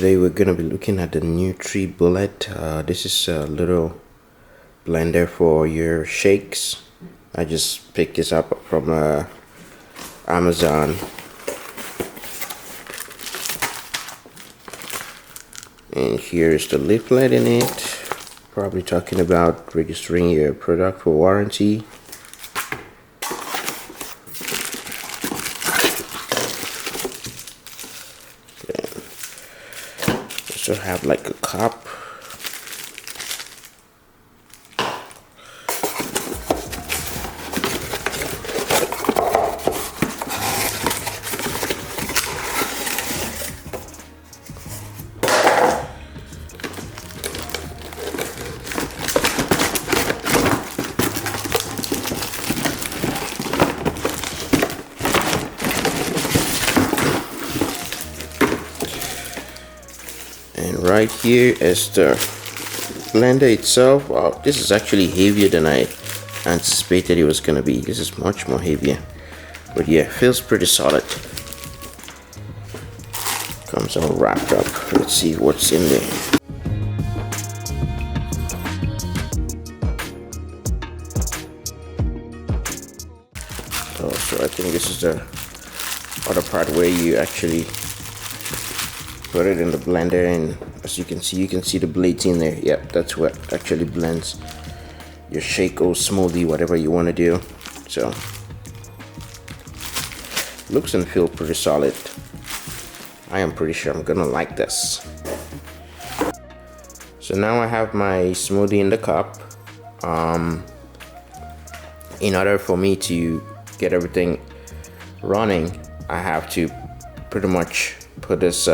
today we're gonna be looking at the Nutribullet. This is a little blender for your shakes. I just picked this up from Amazon, and here's the leaflet in it, probably talking about registering your product for warranty. Also have like a cup. And right here is the blender itself. Wow, this is actually heavier than I anticipated it was gonna be. This is much more heavier, but yeah, feels pretty solid. Comes all wrapped up. Let's see what's in there. So I think this is the other part where you actually put it in the blender, and as you can see the blades in there. Yep, that's what actually blends your shake or smoothie, whatever you want to do. So looks and feel pretty solid. I am pretty sure I'm gonna like this. So now I have my smoothie in the cup. In order for me to get everything running, I have to pretty much put this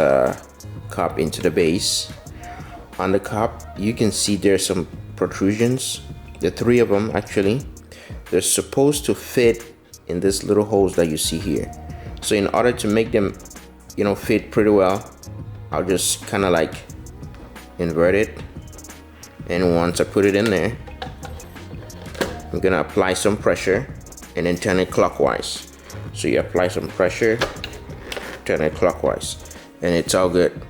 cup into the base. On the cup, you can see there's some protrusions. The three of them actually, they're supposed to fit in this little holes that you see here. So in order to make them, fit pretty well, I'll just kind of like invert it, and once I put it in there, I'm gonna apply some pressure and then turn it clockwise. So you apply some pressure, turn it clockwise, and it's all good.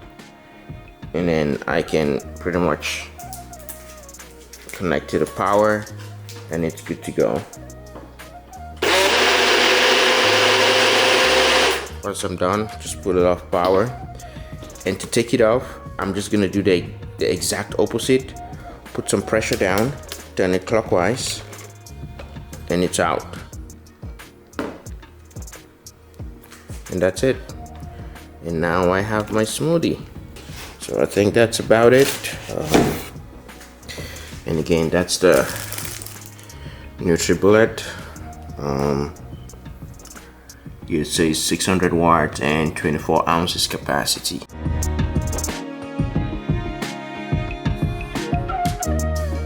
And then I can pretty much connect to the power, and it's good to go. Once I'm done, just put it off power. And to take it off, I'm just gonna do the exact opposite. Put some pressure down, turn it clockwise, and it's out. And that's it. And now I have my smoothie. So I think that's about it. And again, that's the Nutribullet. It says 600 watts and 24 ounces capacity.